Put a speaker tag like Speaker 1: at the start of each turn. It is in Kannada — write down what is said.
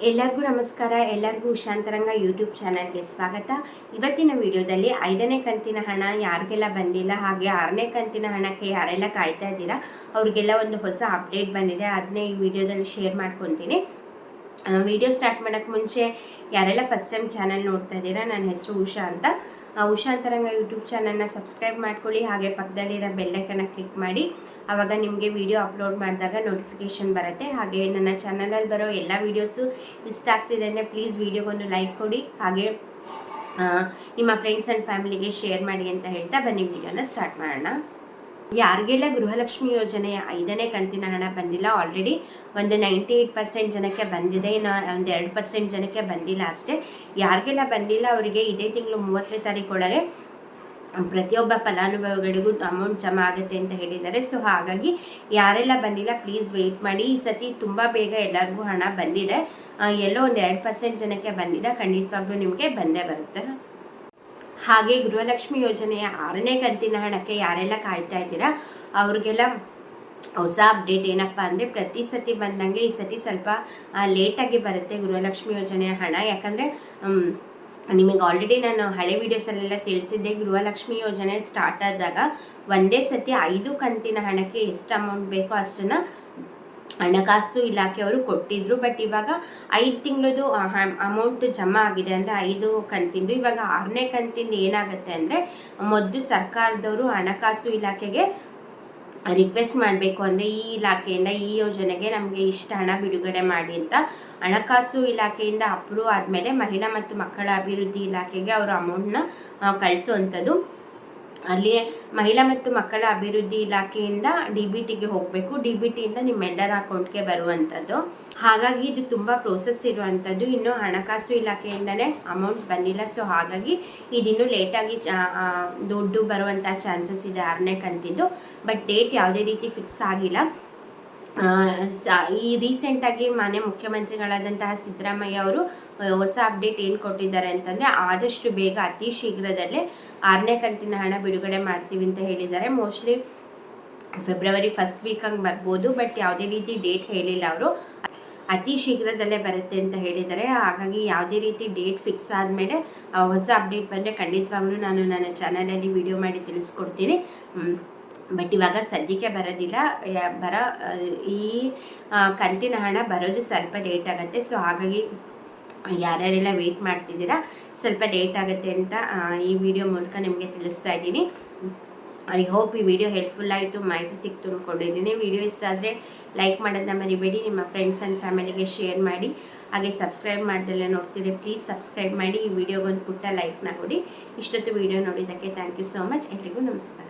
Speaker 1: ಎಲ್ಲರಿಗೂ ನಮಸ್ಕಾರ. ಎಲ್ಲರಿಗೂ ಉಷಾಂತರಂಗ ಯೂಟ್ಯೂಬ್ ಚಾನಲ್ಗೆ ಸ್ವಾಗತ. ಇವತ್ತಿನ ವಿಡಿಯೋದಲ್ಲಿ 5ನೇ ಕಂತಿನ ಹಣ ಯಾರಿಗೆಲ್ಲ ಬಂದಿಲ್ಲ, ಹಾಗೆ 6ನೇ ಕಂತಿನ ಹಣಕ್ಕೆ ಯಾರೆಲ್ಲ ಕಾಯ್ತಾ ಇದ್ದೀರಾ ಅವ್ರಿಗೆಲ್ಲ ಒಂದು ಹೊಸ ಅಪ್ಡೇಟ್ ಬಂದಿದೆ. ಅದನ್ನೇ ಈ ವಿಡಿಯೋದಲ್ಲಿ ಶೇರ್ ಮಾಡ್ಕೊತೀನಿ. ವಿಡಿಯೋ ಸ್ಟಾರ್ಟ್ ಮಾಡೋಕ್ಕೆ ಮುಂಚೆ ಯಾರೆಲ್ಲ ಫಸ್ಟ್ ಟೈಮ್ ಚಾನಲ್ ನೋಡ್ತಾ ಇದ್ದೀರಾ, ನನ್ನ ಹೆಸರು ಉಷಾ ಅಂತ. ಉಷಾಂತರಂಗ ಯೂಟ್ಯೂಬ್ ಚಾನಲ್ನ ಸಬ್ಸ್ಕ್ರೈಬ್ ಮಾಡ್ಕೊಳ್ಳಿ, ಹಾಗೆ ಪಕ್ಕದಲ್ಲಿರೋ ಬೆಲ್ಲೈಕನ್ನ ಕ್ಲಿಕ್ ಮಾಡಿ. ಆವಾಗ ನಿಮಗೆ ವಿಡಿಯೋ ಅಪ್ಲೋಡ್ ಮಾಡಿದಾಗ ನೋಟಿಫಿಕೇಷನ್ ಬರುತ್ತೆ. ಹಾಗೆ ನನ್ನ ಚಾನಲಲ್ಲಿ ಬರೋ ಎಲ್ಲ ವೀಡಿಯೋಸು ಇಷ್ಟ ಆಗ್ತಿದೆ ಅಂದರೆ ಪ್ಲೀಸ್ ವಿಡಿಯೋಗೊಂದು ಲೈಕ್ ಕೊಡಿ, ಹಾಗೆ ನಿಮ್ಮ ಫ್ರೆಂಡ್ಸ್ ಆ್ಯಂಡ್ ಫ್ಯಾಮಿಲಿಗೆ ಶೇರ್ ಮಾಡಿ ಅಂತ ಹೇಳ್ತಾ ಬನ್ನಿ ವಿಡಿಯೋನ ಸ್ಟಾರ್ಟ್ ಮಾಡೋಣ. ಯಾರಿಗೆಲ್ಲ ಗೃಹಲಕ್ಷ್ಮಿ ಯೋಜನೆಯ 5ನೇ ಕಂತಿನ ಹಣ ಬಂದಿಲ್ಲ, ಆಲ್ರೆಡಿ ಒಂದು 98% ಜನಕ್ಕೆ ಬಂದಿದೆ, ಇನ್ನು ಒಂದು 2% ಜನಕ್ಕೆ ಬಂದಿಲ್ಲ ಅಷ್ಟೇ. ಯಾರಿಗೆಲ್ಲ ಬಂದಿಲ್ಲ ಅವರಿಗೆ ಇದೇ ತಿಂಗಳು 30ನೇ ತಾರೀಕೊಳಗೆ ಪ್ರತಿಯೊಬ್ಬ ಫಲಾನುಭವಿಗಳಿಗೂ ಅಮೌಂಟ್ ಜಮಾ ಆಗುತ್ತೆ ಅಂತ ಹೇಳಿದ್ದಾರೆ. ಸೊ ಹಾಗಾಗಿ ಯಾರೆಲ್ಲ ಬಂದಿಲ್ಲ ಪ್ಲೀಸ್ ವೆಯ್ಟ್ ಮಾಡಿ. ಈ ಸತಿ ತುಂಬ ಬೇಗ ಎಲ್ಲರಿಗೂ ಹಣ ಬಂದಿದೆ, ಎಲ್ಲೋ ಒಂದು 2% ಜನಕ್ಕೆ ಬಂದಿಲ್ಲ, ಖಂಡಿತವಾಗ್ಲೂ ನಿಮಗೆ ಬಂದೇ ಬರುತ್ತೆ. ಹಾಗೆ ಗೃಹಲಕ್ಷ್ಮಿ ಯೋಜನೆಯ 6ನೇ ಕಂತಿನ ಹಣಕ್ಕೆ ಯಾರೆಲ್ಲ ಕಾಯ್ತಾ ಇದ್ದೀರಾ ಅವ್ರಿಗೆಲ್ಲ ಹೊಸ ಅಪ್ಡೇಟ್ ಏನಪ್ಪ ಅಂದರೆ, ಪ್ರತಿ ಸತಿ ಬಂದಂಗೆ ಈ ಸತಿ ಸ್ವಲ್ಪ ಲೇಟಾಗಿ ಬರುತ್ತೆ ಗೃಹಲಕ್ಷ್ಮಿ ಯೋಜನೆಯ ಹಣ. ಯಾಕಂದರೆ ನಿಮಗೆ ಆಲ್ರೆಡಿ ನಾನು ಹಳೆ ವೀಡಿಯೋಸಲ್ಲೆಲ್ಲ ತಿಳಿಸಿದ್ದೆ, ಗೃಹಲಕ್ಷ್ಮಿ ಯೋಜನೆ ಸ್ಟಾರ್ಟ್ ಆದಾಗ ಒಂದೇ ಸತಿ 5 ಕಂತಿನ ಹಣಕ್ಕೆ ಎಷ್ಟು ಅಮೌಂಟ್ ಬೇಕೋ ಅಷ್ಟನ್ನು ಹಣಕಾಸು ಇಲಾಖೆಯವರು ಕೊಟ್ಟಿದ್ರು. ಬಟ್ ಇವಾಗ 5 ತಿಂಗಳದು ಅಮೌಂಟ್ ಜಮಾ ಆಗಿದೆ, ಅಂದರೆ 5 ಕಂತಿಂದು. ಇವಾಗ 6ನೇ ಕಂತಿಂದು ಏನಾಗುತ್ತೆ ಅಂದರೆ, ಮೊದಲು ಸರ್ಕಾರದವರು ಹಣಕಾಸು ಇಲಾಖೆಗೆ ರಿಕ್ವೆಸ್ಟ್ ಮಾಡಬೇಕು, ಅಂದರೆ ಈ ಇಲಾಖೆಯಿಂದ ಈ ಯೋಜನೆಗೆ ನಮಗೆ ಇಷ್ಟು ಹಣ ಬಿಡುಗಡೆ ಮಾಡಿ ಅಂತ. ಹಣಕಾಸು ಇಲಾಖೆಯಿಂದ ಅಪ್ರೂವ್ ಆದಮೇಲೆ ಮಹಿಳಾ ಮತ್ತು ಮಕ್ಕಳ ಅಭಿವೃದ್ಧಿ ಇಲಾಖೆಗೆ ಅವರು ಅಮೌಂಟ್ನ ಕಳಿಸುವಂಥದ್ದು. ಅಲ್ಲಿ ಮಹಿಳಾ ಮತ್ತು ಮಕ್ಕಳ ಅಭಿವೃದ್ಧಿ ಇಲಾಖೆಯಿಂದ DBTಗೆ ಹೋಗಬೇಕು, DBTಯಿಂದ ನಿಮ್ಮೆಲ್ಲರ ಅಕೌಂಟ್ಗೆ ಬರುವಂಥದ್ದು. ಹಾಗಾಗಿ ಇದು ತುಂಬ ಪ್ರೋಸೆಸ್ ಇರುವಂಥದ್ದು. ಇನ್ನು ಹಣಕಾಸು ಇಲಾಖೆಯಿಂದಲೇ ಅಮೌಂಟ್ ಬಂದಿಲ್ಲ. ಸೊ ಹಾಗಾಗಿ ಇದಿನ್ನೂ ಲೇಟಾಗಿ ದುಡ್ಡು ಬರುವಂಥ ಚಾನ್ಸಸ್ ಇದೆ 6ನೇ ಕಂತಿದ್ದು. ಬಟ್ ಡೇಟ್ ಯಾವುದೇ ರೀತಿ ಫಿಕ್ಸ್ ಆಗಿಲ್ಲ. ಈ ರೀಸೆಂಟಾಗಿ ಮಾನ್ಯ ಮುಖ್ಯಮಂತ್ರಿಗಳಾದಂತಹ ಸಿದ್ದರಾಮಯ್ಯ ಅವರು ಹೊಸ ಅಪ್ಡೇಟ್ ಏನು ಕೊಟ್ಟಿದ್ದಾರೆ ಅಂತಂದರೆ, ಆದಷ್ಟು ಬೇಗ ಅತಿ ಶೀಘ್ರದಲ್ಲೇ 6ನೇ ಕಂತಿನ ಹಣ ಬಿಡುಗಡೆ ಮಾಡ್ತೀವಿ ಅಂತ ಹೇಳಿದ್ದಾರೆ. ಮೋಸ್ಟ್ಲಿ ಫೆಬ್ರವರಿ ಫಸ್ಟ್ ವೀಕ್ ಹಂಗೆ ಬರ್ಬೋದು, ಬಟ್ ಯಾವುದೇ ರೀತಿ ಡೇಟ್ ಹೇಳಿಲ್ಲ ಅವರು. ಅತಿ ಶೀಘ್ರದಲ್ಲೇ ಬರುತ್ತೆ ಅಂತ ಹೇಳಿದ್ದಾರೆ. ಹಾಗಾಗಿ ಯಾವುದೇ ರೀತಿ ಡೇಟ್ ಫಿಕ್ಸ್ ಆದಮೇಲೆ ಹೊಸ ಅಪ್ಡೇಟ್ ಬಂದರೆ ಖಂಡಿತವಾಗ್ಲೂ ನಾನು ನನ್ನ ಚಾನಲಲ್ಲಿ ವಿಡಿಯೋ ಮಾಡಿ ತಿಳಿಸ್ಕೊಡ್ತೀನಿ. ಬಟ್ ಇವಾಗ ಸದ್ಯಕ್ಕೆ ಬರೋದಿಲ್ಲ. ಈ ಕಂತಿನ ಹಣ ಬರೋದು ಸ್ವಲ್ಪ ಲೇಟ್ ಆಗುತ್ತೆ. ಸೊ ಹಾಗಾಗಿ ಯಾರ್ಯಾರೆಲ್ಲ ವೆಯ್ಟ್ ಮಾಡ್ತಿದ್ದೀರಾ ಸ್ವಲ್ಪ ಲೇಟ್ ಆಗುತ್ತೆ ಅಂತ ಈ ವಿಡಿಯೋ ಮೂಲಕ ನಿಮಗೆ ತಿಳಿಸ್ತಾ ಇದ್ದೀನಿ. ಐ ಹೋಪ್ ಈ ವಿಡಿಯೋ ಹೆಲ್ಪ್ಫುಲ್ ಆಯಿತು, ಮಾಹಿತಿ ಸಿಕ್ತು ಅಂದ್ಕೊಂಡಿದ್ದೀನಿ. ವಿಡಿಯೋ ಇಷ್ಟ ಆದರೆ ಲೈಕ್ ಮಾಡೋದನ್ನ ಮರಿಬೇಡಿ, ನಿಮ್ಮ ಫ್ರೆಂಡ್ಸ್ ಆ್ಯಂಡ್ ಫ್ಯಾಮಿಲಿಗೆ ಶೇರ್ ಮಾಡಿ. ಹಾಗೆ ಸಬ್ಸ್ಕ್ರೈಬ್ ಮಾಡ್ದಲ್ಲೇ ನೋಡ್ತಿದ್ರೆ ಪ್ಲೀಸ್ ಸಬ್ಸ್ಕ್ರೈಬ್ ಮಾಡಿ. ಈ ವಿಡಿಯೋಗೊಂದು ಪುಟ್ಟ ಲೈಕ್ನ ಕೊಡಿ. ಇಷ್ಟೊತ್ತು ವಿಡಿಯೋ ನೋಡಿದ್ದಕ್ಕೆ ಥ್ಯಾಂಕ್ ಯು ಸೋ ಮಚ್. ಎಲ್ರಿಗೂ ನಮಸ್ಕಾರ.